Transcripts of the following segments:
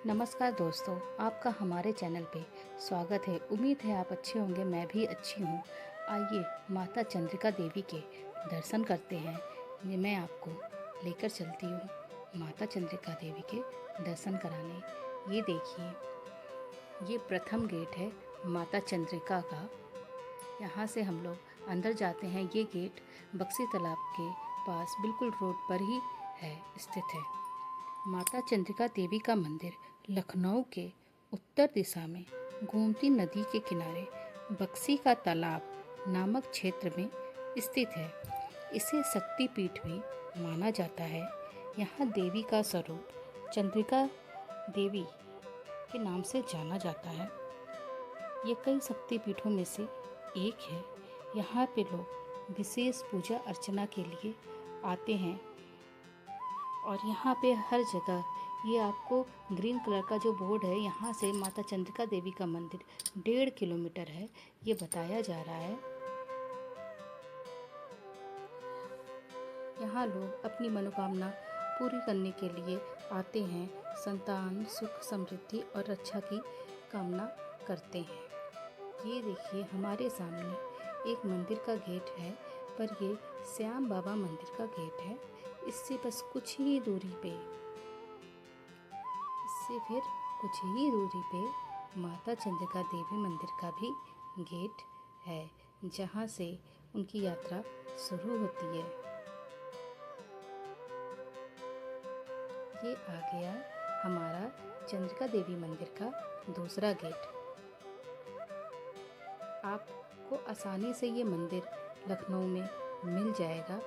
नमस्कार दोस्तों, आपका हमारे चैनल पे स्वागत है। उम्मीद है आप अच्छे होंगे, मैं भी अच्छी हूँ। आइए माता चंद्रिका देवी के दर्शन करते हैं। ये मैं आपको लेकर चलती हूँ माता चंद्रिका देवी के दर्शन कराने। ये देखिए, ये प्रथम गेट है माता चंद्रिका का। यहाँ से हम लोग अंदर जाते हैं। ये गेट बक्सी तालाब के पास बिल्कुल रोड पर ही स्थित है। माता चंद्रिका देवी का मंदिर लखनऊ के उत्तर दिशा में गोमती नदी के किनारे बक्सी का तालाब नामक क्षेत्र में स्थित है। इसे शक्तिपीठ भी माना जाता है। यहाँ देवी का स्वरूप चंद्रिका देवी के नाम से जाना जाता है। ये कई शक्तिपीठों में से एक है। यहाँ पे लोग विशेष पूजा अर्चना के लिए आते हैं और यहाँ पे हर जगह ये आपको ग्रीन कलर का जो बोर्ड है, यहाँ से माता चंद्रिका देवी का मंदिर 1.5 किलोमीटर है, ये बताया जा रहा है। यहाँ लोग अपनी मनोकामना पूरी करने के लिए आते हैं। संतान, सुख, समृद्धि और रक्षा की कामना करते हैं। ये देखिए, हमारे सामने एक मंदिर का गेट है, पर ये श्याम बाबा मंदिर का गेट है। इससे बस कुछ ही दूरी पे, माता चंद्रिका देवी मंदिर का भी गेट है, जहाँ से उनकी यात्रा शुरू होती है। ये आ गया हमारा चंद्रिका देवी मंदिर का दूसरा गेट। आपको आसानी से ये मंदिर लखनऊ में मिल जाएगा।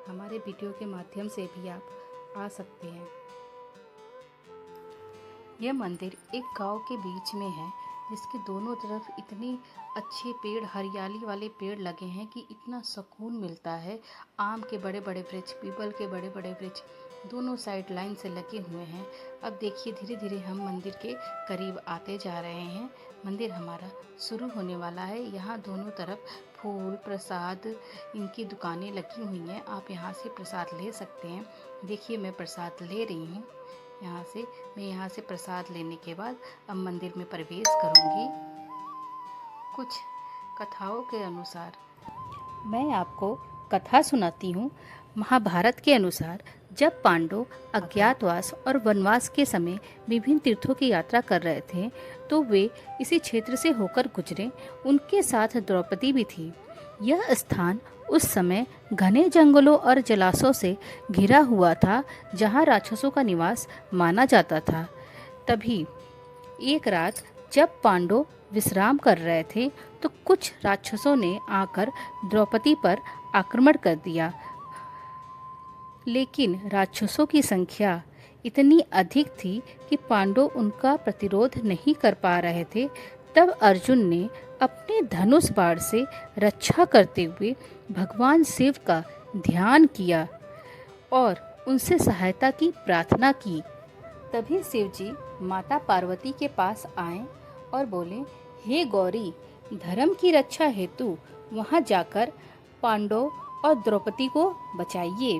हमारे वीडियो के माध्यम से भी आप आ सकते हैं। यह मंदिर एक गांव के बीच में है, जिसके दोनों तरफ इतने अच्छे पेड़, हरियाली वाले पेड़ लगे हैं कि इतना सुकून मिलता है। आम के बड़े बड़े वृक्ष, पीपल के बड़े बड़े वृक्ष दोनों साइड लाइन से लगे हुए हैं। अब देखिए, धीरे धीरे हम मंदिर के करीब आते जा रहे हैं। मंदिर हमारा शुरू होने वाला है। यहाँ दोनों तरफ फूल, प्रसाद, इनकी दुकानें लगी हुई हैं। आप यहाँ से प्रसाद ले सकते हैं। देखिए, मैं प्रसाद ले रही हूँ। मैं यहाँ से प्रसाद लेने के बाद अब मंदिर में प्रवेश करूँगी। कुछ कथाओं के अनुसार मैं आपको कथा सुनाती हूँ। महाभारत के अनुसार जब पांडव अज्ञातवास और वनवास के समय विभिन्न तीर्थों की यात्रा कर रहे थे, तो वे इसी क्षेत्र से होकर गुजरे। उनके साथ द्रौपदी भी थी। यह स्थान उस समय घने जंगलों और जलाशयों से घिरा हुआ था, जहाँ राक्षसों का निवास माना जाता था। तभी एक रात जब पांडव विश्राम कर रहे थे, तो कुछ राक्षसों ने आकर द्रौपदी पर आक्रमण कर दिया। लेकिन राक्षसों की संख्या इतनी अधिक थी कि पांडव उनका प्रतिरोध नहीं कर पा रहे थे। तब अर्जुन ने अपने धनुष बाण से रक्षा करते हुए भगवान शिव का ध्यान किया और उनसे सहायता की प्रार्थना की। तभी शिव जी माता पार्वती के पास आए और बोले, हे गौरी, धर्म की रक्षा हेतु वहां जाकर पांडव और द्रौपदी को बचाइए।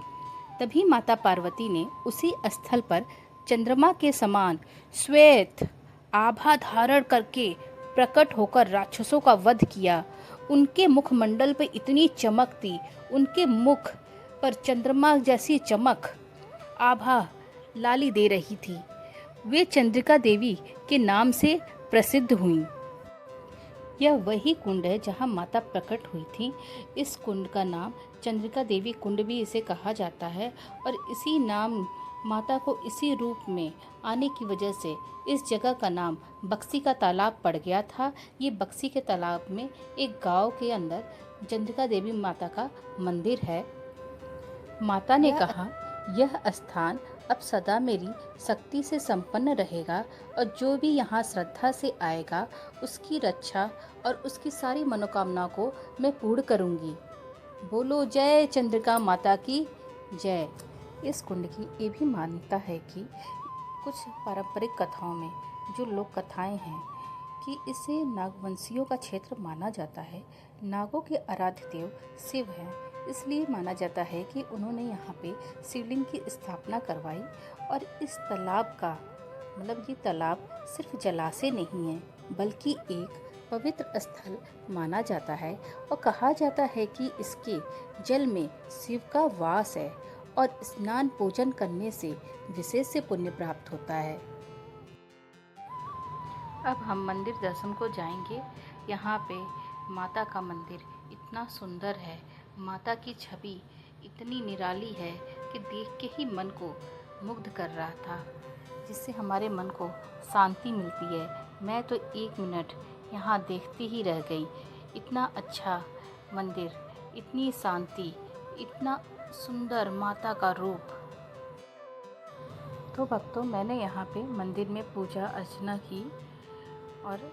तभी माता पार्वती ने उसी स्थल पर चंद्रमा के समान श्वेत आभा धारण करके प्रकट होकर राक्षसों का वध किया। उनके मुखमंडल पर इतनी चमक थी, उनके मुख पर चंद्रमा जैसी चमक, आभा लाली दे रही थी। वे चंद्रिका देवी के नाम से प्रसिद्ध हुईं। यह वही कुंड है जहाँ माता प्रकट हुई थी। इस कुंड का नाम चंद्रिका देवी कुंड भी इसे कहा जाता है और इसी नाम माता को इसी रूप में आने की वजह से इस जगह का नाम बक्सी का तालाब पड़ गया था। ये बक्सी के तालाब में एक गांव के अंदर चंद्रिका देवी माता का मंदिर है। माता ने कहा, यह स्थान अब सदा मेरी शक्ति से संपन्न रहेगा और जो भी यहाँ श्रद्धा से आएगा, उसकी रक्षा और उसकी सारी मनोकामना को मैं पूर्ण करूँगी। बोलो जय चंद्रिका माता की जय। इस कुंड की ये भी मान्यता है कि कुछ पारंपरिक कथाओं में जो लोक कथाएं हैं कि इसे नागवंशियों का क्षेत्र माना जाता है। नागों के आराध्य देव शिव हैं, इसलिए माना जाता है कि उन्होंने यहाँ पे शिवलिंग की स्थापना करवाई और इस तालाब का मतलब ये तालाब सिर्फ जलाशय नहीं है, बल्कि एक पवित्र स्थल माना जाता है और कहा जाता है कि इसके जल में शिव का वास है और स्नान पूजन करने से विशेष से पुण्य प्राप्त होता है। अब हम मंदिर दर्शन को जाएंगे। यहाँ पे माता का मंदिर इतना सुंदर है, माता की छवि इतनी निराली है कि देख के ही मन को मुग्ध कर रहा था, जिससे हमारे मन को शांति मिलती है। मैं तो 1 मिनट यहाँ देखती ही रह गई। इतना अच्छा मंदिर, इतनी शांति, इतना सुंदर माता का रूप। तो भक्तों, मैंने यहाँ पे मंदिर में पूजा अर्चना की और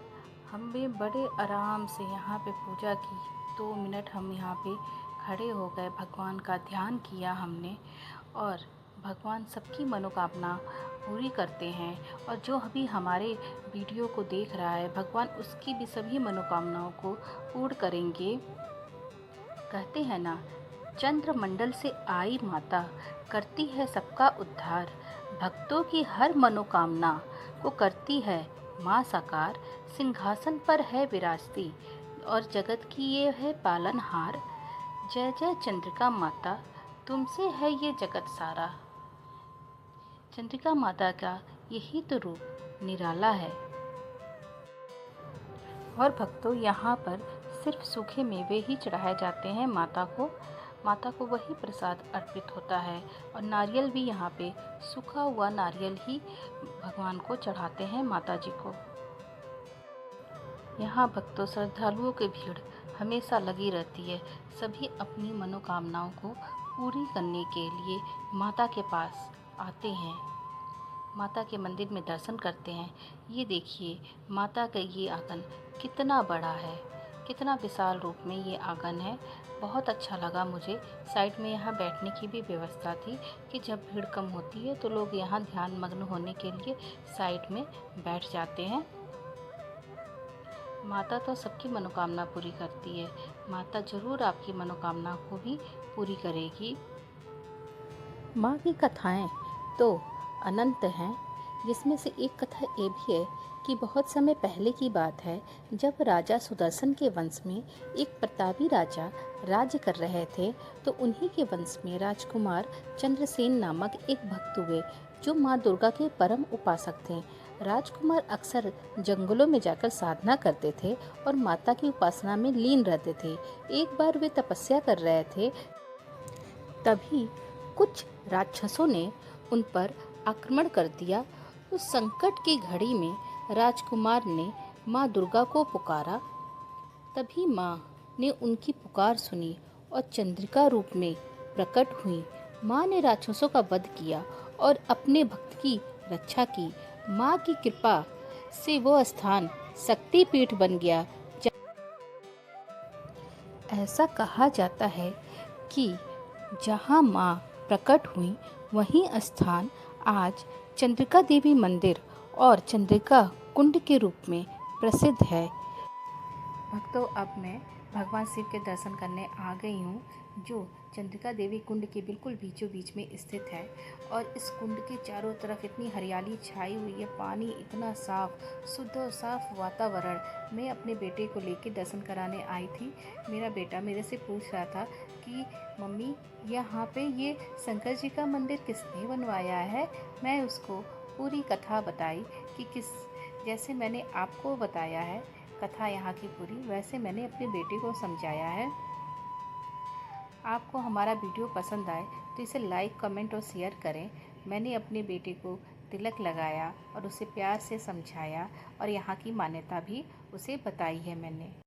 हम भी बड़े आराम से यहाँ पे पूजा की। 2 मिनट हम यहाँ पे खड़े हो गए, भगवान का ध्यान किया हमने और भगवान सबकी मनोकामना पूरी करते हैं। और जो अभी हमारे वीडियो को देख रहा है, भगवान उसकी भी सभी मनोकामनाओं को पूर्ण करेंगे। कहते हैं ना, चंद्रमंडल से आई माता करती है सबका उद्धार, भक्तों की हर मनोकामना को करती है माँ साकार। सिंहासन पर है विराजती और जगत की ये है पालनहार। जय जय चंद्रिका माता, तुमसे है ये जगत सारा। चंद्रिका माता का यही तो रूप निराला है। और भक्तों, यहाँ पर सिर्फ सूखे मेवे ही चढ़ाए जाते हैं माता को। माता को वही प्रसाद अर्पित होता है और नारियल भी यहाँ पे सूखा हुआ नारियल ही भगवान को चढ़ाते हैं माता जी को। यहाँ भक्तों, श्रद्धालुओं की भीड़ हमेशा लगी रहती है। सभी अपनी मनोकामनाओं को पूरी करने के लिए माता के पास आते हैं, माता के मंदिर में दर्शन करते हैं। ये देखिए, माता का ये आंगन कितना बड़ा है, कितना विशाल रूप में ये आंगन है। बहुत अच्छा लगा मुझे। साइड में यहाँ बैठने की भी व्यवस्था थी कि जब भीड़ कम होती है तो लोग यहाँ ध्यान मग्न होने के लिए साइड में बैठ जाते हैं। माता तो सबकी मनोकामना पूरी करती है। माता ज़रूर आपकी मनोकामना को भी पूरी करेगी। माँ की कथाएं तो अनंत हैं, जिसमें से एक कथा ये भी है कि बहुत समय पहले की बात है, जब राजा सुदर्शन के वंश में एक प्रतापी राजा राज्य कर रहे थे, तो उन्हीं के वंश में राजकुमार चंद्रसेन नामक एक भक्त हुए, जो माँ दुर्गा के परम उपासक थे। राजकुमार अक्सर जंगलों में जाकर साधना करते थे और माता की उपासना में लीन रहते थे। एक बार वे तपस्या कर रहे थे, तभी कुछ राक्षसों ने उन पर आक्रमण कर दिया। उस संकट की घड़ी में राजकुमार ने माँ दुर्गा को पुकारा। तभी माँ ने उनकी पुकार सुनी और चंद्रिका रूप में प्रकट हुई। माँ ने राक्षसों का वध किया और अपने भक्त की रक्षा की। माँ की कृपा से वो स्थान शक्तिपीठ बन गया। ऐसा कहा जाता है कि जहाँ माँ प्रकट हुई, वहीं स्थान आज चंद्रिका देवी मंदिर और चंद्रिका कुंड के रूप में प्रसिद्ध है। भक्तों, अब मैं भगवान शिव के दर्शन करने आ गई हूँ, जो चंद्रिका देवी कुंड के बिल्कुल बीचों बीच में स्थित है। और इस कुंड के चारों तरफ इतनी हरियाली छाई हुई है, पानी इतना साफ, शुद्ध और साफ वातावरण। मैं अपने बेटे को लेकर दर्शन कराने आई थी। मेरा बेटा मेरे से पूछ रहा था कि मम्मी, यहाँ पे ये शंकर जी का मंदिर किसने बनवाया है। मैं उसको पूरी कथा बताई कि जैसे मैंने आपको बताया है कथा यहाँ की पूरी, वैसे मैंने अपने बेटे को समझाया है। आपको हमारा वीडियो पसंद आए तो इसे लाइक, कमेंट और शेयर करें। मैंने अपने बेटे को तिलक लगाया और उसे प्यार से समझाया और यहाँ की मान्यता भी उसे बताई है मैंने।